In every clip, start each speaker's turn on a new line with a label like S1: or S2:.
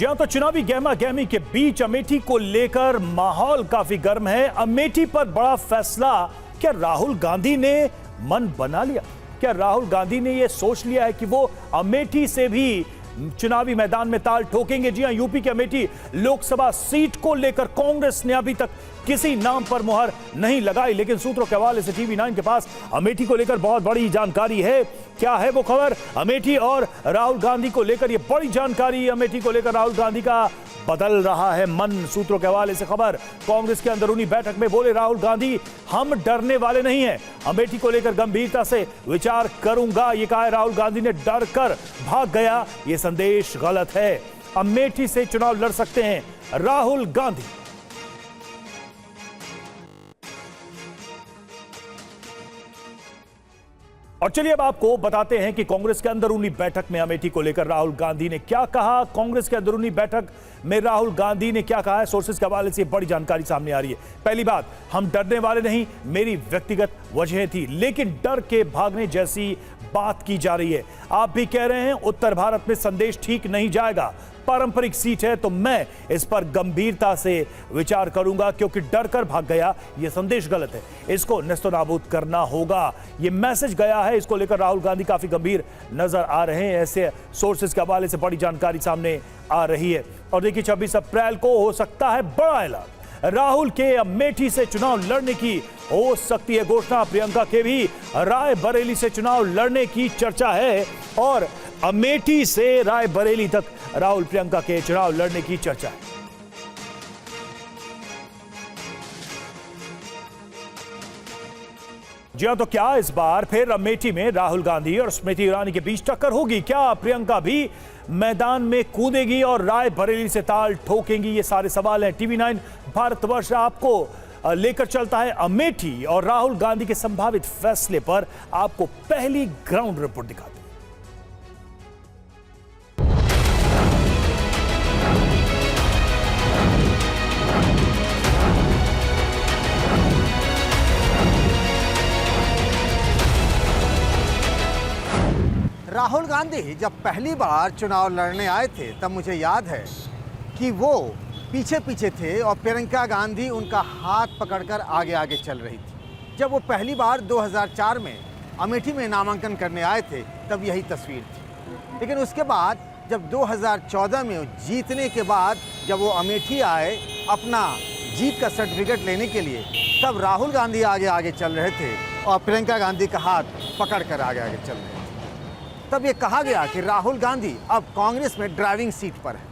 S1: जी हां, तो चुनावी गहमा गहमी के बीच अमेठी को लेकर माहौल काफी गर्म है। अमेठी पर बड़ा फैसला, क्या राहुल गांधी ने मन बना लिया? क्या राहुल गांधी ने यह सोच लिया है कि वो अमेठी से भी चुनावी मैदान में ताल ठोकेंगे? जी हां, यूपी के अमेठी लोकसभा सीट को लेकर कांग्रेस ने अभी तक किसी नाम पर मुहर नहीं लगाई, लेकिन सूत्रों के हवाले से टीवी 9 के पास अमेठी को लेकर बहुत बड़ी जानकारी है। क्या है वो खबर? अमेठी और राहुल गांधी को लेकर, ये बड़ी जानकारी अमेठी को लेकर राहुल गांधी का बदल रहा है मन। सूत्रों के हवाले से खबर, कांग्रेस के अंदरूनी बैठक में बोले राहुल गांधी, हम डरने वाले नहीं हैं, अमेठी को लेकर गंभीरता से विचार करूंगा, ये कहा है राहुल गांधी ने। डर कर भाग गया, ये संदेश गलत है। अमेठी से चुनाव लड़ सकते हैं राहुल गांधी। और चलिए अब आपको बताते हैं कि कांग्रेस के अंदरूनी बैठक में अमेठी को लेकर राहुल गांधी ने क्या कहा। कांग्रेस के अंदरूनी बैठक में राहुल गांधी ने क्या कहा है, सोर्सेज के हवाले से बड़ी जानकारी सामने आ रही है। पहली बात, हम डरने वाले नहीं, मेरी व्यक्तिगत वजहें थी, लेकिन डर के भागने जैसी बात की जा रही है। आप भी कह रहे हैं उत्तर भारत में संदेश ठीक नहीं जाएगा, पारंपरिक सीट है, तो मैं इस पर गंभीरता से विचार करूंगा, क्योंकि डर कर भाग गया, यह संदेश गलत है, इसको नेस्तनाबूद करना होगा, यह मैसेज गया है। इसको लेकर राहुल गांधी काफी गंभीर नजर आ रहे हैं, ऐसे सोर्सेज के हवाले से बड़ी जानकारी सामने आ रही है। और देखिए 26 अप्रैल को हो सकता है बड़ा ऐलान, राहुल के अमेठी से चुनाव लड़ने की हो सकती है घोषणा। प्रियंका के भी रायबरेली से चुनाव लड़ने की चर्चा है, और अमेठी से रायबरेली तक राहुल प्रियंका के चुनाव लड़ने की चर्चा है। जी हां, तो क्या इस बार फिर अमेठी में राहुल गांधी और स्मृति ईरानी के बीच टक्कर होगी? क्या प्रियंका भी मैदान में कूदेगी और रायबरेली से ताल ठोकेंगी? ये सारे सवाल हैं। टीवी 9 भारतवर्ष आपको लेकर चलता है अमेठी और राहुल गांधी के संभावित फैसले पर। आपको पहली ग्राउंड रिपोर्ट दिखाते हैं।
S2: राहुल गांधी जब पहली बार चुनाव लड़ने आए थे, तब मुझे याद है कि वो पीछे पीछे थे और प्रियंका गांधी उनका हाथ पकड़कर आगे आगे चल रही थी। जब वो पहली बार 2004 में अमेठी में नामांकन करने आए थे, तब यही तस्वीर थी। लेकिन उसके बाद जब 2014 में जीतने के बाद जब वो अमेठी आए अपना जीत का सर्टिफिकेट लेने के लिए, तब राहुल गांधी आगे आगे चल रहे थे और प्रियंका गांधी का हाथ पकड़कर आगे आगे चल रहे थे। तब ये कहा गया कि राहुल गांधी अब कांग्रेस में ड्राइविंग सीट पर है।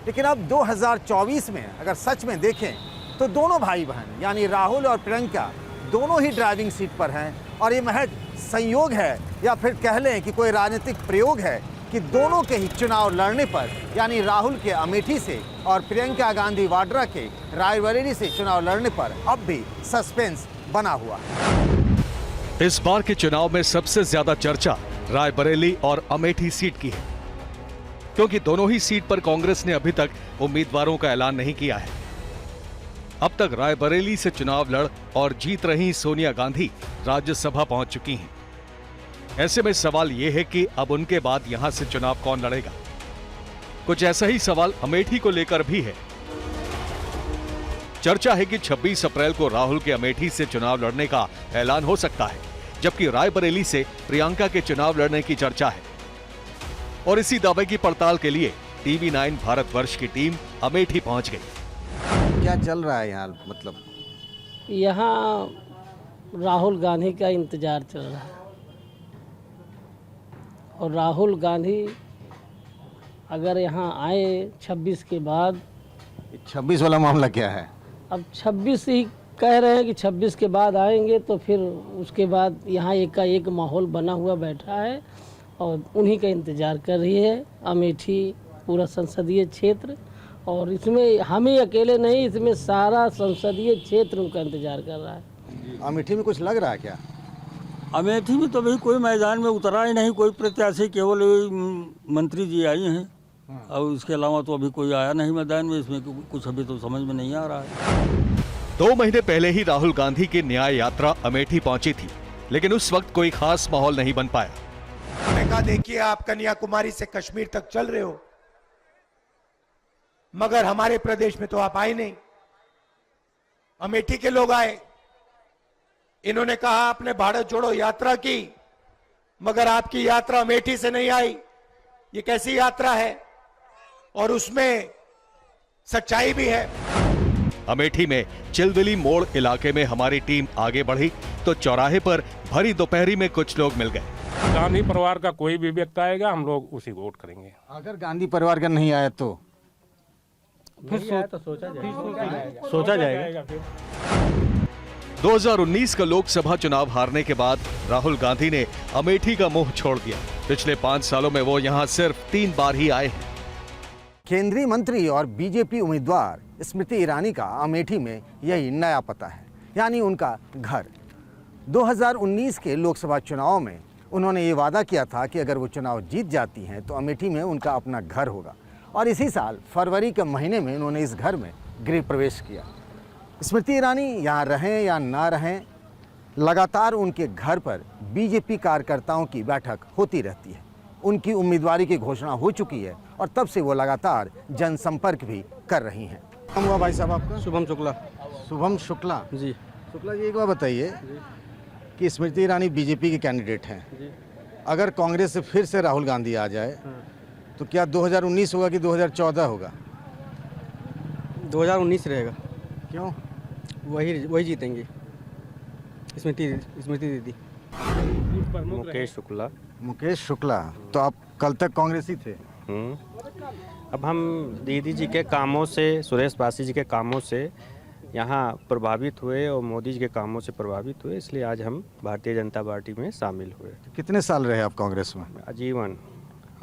S2: लेकिन अब 2024 में अगर सच में देखें तो दोनों भाई बहन यानी राहुल और प्रियंका दोनों ही ड्राइविंग सीट पर हैं, और ये महज संयोग है या फिर कह लें कि कोई राजनीतिक प्रयोग है कि दोनों के ही चुनाव लड़ने पर, यानी राहुल के अमेठी से और प्रियंका गांधी वाड्रा के रायबरेली से चुनाव लड़ने पर अब भी सस्पेंस बना हुआ है।
S3: इस बार के चुनाव में सबसे ज्यादा चर्चा रायबरेली और अमेठी सीट की है, क्योंकि दोनों ही सीट पर कांग्रेस ने अभी तक उम्मीदवारों का ऐलान नहीं किया है। अब तक रायबरेली से चुनाव लड़ और जीत रही सोनिया गांधी राज्यसभा पहुंच चुकी हैं। ऐसे में सवाल यह है कि अब उनके बाद यहां से चुनाव कौन लड़ेगा। कुछ ऐसा ही सवाल अमेठी को लेकर भी है। चर्चा है कि 26 अप्रैल को राहुल के अमेठी से चुनाव लड़ने का ऐलान हो सकता है, जबकि रायबरेली से प्रियंका के चुनाव लड़ने की चर्चा है। और इसी दावे की पड़ताल के लिए टीवी 9 भारतवर्ष की टीम अमेठी पहुंच गई।
S2: क्या चल रहा है यहाँ? मतलब
S4: यहाँ राहुल गांधी का इंतजार चल रहा है, और राहुल गांधी अगर यहाँ आए 26 के बाद।
S2: 26 वाला मामला क्या है?
S4: अब 26 ही कह रहे हैं कि 26 के बाद आएंगे, तो फिर उसके बाद यहाँ एक माहौल बना हुआ बैठा है और उन्हीं का इंतज़ार कर रही है अमेठी पूरा संसदीय क्षेत्र। और इसमें हम ही अकेले नहीं, इसमें सारा संसदीय क्षेत्र उनका इंतज़ार कर रहा है।
S2: अमेठी में कुछ लग रहा है क्या?
S5: अमेठी में तो अभी कोई मैदान में उतरा ही नहीं, कोई प्रत्याशी, केवल मंत्री जी आई हैं और इसके अलावा तो अभी कोई आया नहीं मैदान में। इसमें कुछ अभी तो समझ में नहीं आ रहा है।
S3: 2 महीने पहले ही राहुल गांधी की न्याय यात्रा अमेठी पहुंची थी, लेकिन उस वक्त कोई खास माहौल नहीं बन पाया।
S6: देखिए, आप कन्याकुमारी से कश्मीर तक चल रहे हो, मगर हमारे प्रदेश में तो आप आए नहीं। अमेठी के लोग आए, इन्होंने कहा आपने भारत जोड़ो यात्रा की, मगर आपकी यात्रा अमेठी से नहीं आई। ये कैसी यात्रा है? और उसमें सच्चाई भी है।
S3: अमेठी में चिलबिली मोड़ इलाके में हमारी टीम आगे बढ़ी तो चौराहे पर भरी दोपहरी में कुछ लोग मिल गए।
S7: गांधी परिवार का कोई भी व्यक्ति आएगा, हम लोग उसी को वोट करेंगे।
S2: अगर गांधी परिवार का नहीं आया तो
S7: फिर सोचा जाएगा।
S3: 2019 का लोकसभा चुनाव हारने के बाद राहुल गांधी ने अमेठी का मुंह छोड़ दिया। पिछले 5 सालों में वो यहां सिर्फ 3 बार ही आए हैं।
S2: केंद्रीय मंत्री और बीजेपी उम्मीदवार स्मृति ईरानी का अमेठी में यही नया पता है, यानी उनका घर। 2019 के लोकसभा चुनाव में उन्होंने ये वादा किया था कि अगर वो चुनाव जीत जाती हैं तो अमेठी में उनका अपना घर होगा, और इसी साल फरवरी के महीने में उन्होंने इस घर में गृह प्रवेश किया। स्मृति ईरानी यहाँ रहें या ना रहें, लगातार उनके घर पर बीजेपी कार्यकर्ताओं की बैठक होती रहती है। उनकी उम्मीदवारी की घोषणा हो चुकी है और तब से वो लगातार जनसंपर्क भी कर रही हैं। नाम हुआ भाई साहब आपका?
S8: शुभम शुक्ला।
S2: शुभम शुक्ला
S8: जी।
S2: शुक्ला जी, एक बार बताइए कि स्मृति ईरानी बीजेपी के कैंडिडेट हैं, अगर कांग्रेस से फिर से राहुल गांधी आ जाए तो क्या 2019 होगा कि 2014 होगा?
S8: 2019 रहेगा।
S2: क्यों?
S8: वही जीतेंगे, स्मृति दीदी।
S9: मुकेश शुक्ला।
S2: मुकेश शुक्ला, तो आप कल तक कांग्रेसी थे?
S9: अब हम दीदी जी के कामों से, सुरेश बासी जी के कामों से यहाँ प्रभावित हुए और मोदी जी के कामों से प्रभावित हुए, इसलिए आज हम भारतीय जनता पार्टी में शामिल हुए।
S2: कितने साल रहे आप कांग्रेस में?
S9: आजीवन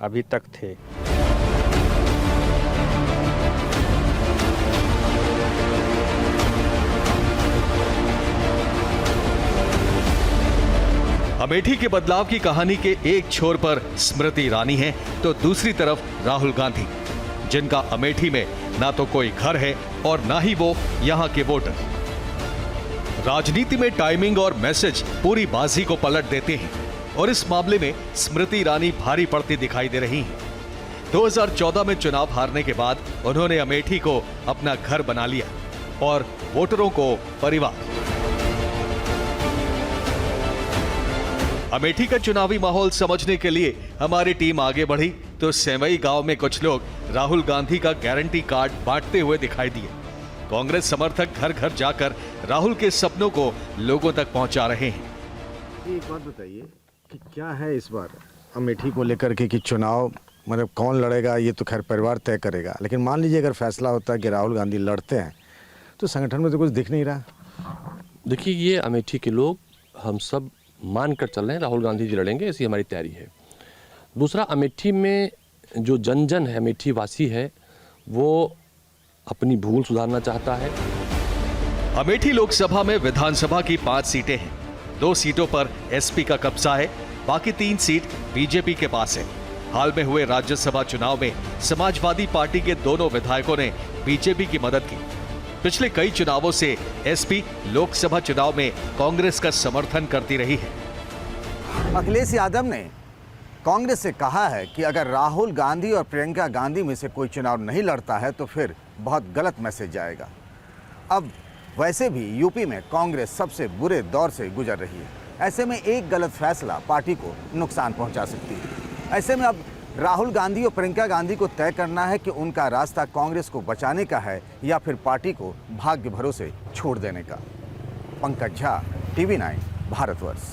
S9: अभी तक थे।
S3: अमेठी के बदलाव की कहानी के एक छोर पर स्मृति ईरानी है तो दूसरी तरफ राहुल गांधी, जिनका अमेठी में ना तो कोई घर है और ना ही वो यहां के वोटर। राजनीति में टाइमिंग और मैसेज पूरी बाजी को पलट देते हैं और इस मामले में स्मृति ईरानी भारी पड़ती दिखाई दे रही हैं। 2014 में चुनाव हारने के बाद उन्होंने अमेठी को अपना घर बना लिया और वोटरों को परिवार। अमेठी का चुनावी माहौल समझने के लिए हमारी टीम आगे बढ़ी तो सेवई गांव में कुछ लोग राहुल गांधी का गारंटी कार्ड बांटते हुए दिखाई दिए। कांग्रेस समर्थक घर घर जाकर राहुल के सपनों को लोगों तक पहुंचा रहे हैं।
S2: एक बात बताइए कि क्या है इस बार अमेठी को लेकर के कि चुनाव, मतलब कौन लड़ेगा ये तो खैर परिवार तय करेगा, लेकिन मान लीजिए अगर फैसला होता है कि राहुल गांधी लड़ते हैं तो संगठन में तो कुछ दिख नहीं रहा।
S10: देखिए, ये अमेठी के लोग हम सब मान कर चल रहे हैं, राहुल गांधी जी लड़ेंगे, ऐसी हमारी तैयारी है। दूसरा, अमेठी में जो जन है, अमेठी वासी है, वो अपनी भूल सुधारना चाहता है।
S3: अमेठी लोकसभा में विधानसभा की 5 सीटें हैं। 2 सीटों पर एसपी का कब्जा है, बाकी 3 सीट बीजेपी के पास है। हाल में हुए राज्यसभा चुनाव में समाजवादी पार्टी के दोनों विधायकों ने बीजेपी की मदद की। पिछले कई चुनावों से एसपी लोकसभा चुनाव में कांग्रेस का समर्थन करती रही है।
S2: अखिलेश यादव ने कांग्रेस से कहा है कि अगर राहुल गांधी और प्रियंका गांधी में से कोई चुनाव नहीं लड़ता है तो फिर बहुत गलत मैसेज जाएगा। अब वैसे भी यूपी में कांग्रेस सबसे बुरे दौर से गुजर रही है। ऐसे में एक गलत फैसला पार्टी को नुकसान पहुंचा सकती है। ऐसे में अब राहुल गांधी और प्रियंका गांधी को तय करना है कि उनका रास्ता कांग्रेस को बचाने का है या फिर पार्टी को भाग्य भरोसे छोड़ देने का। पंकज झा, TV9, भारतवर्ष।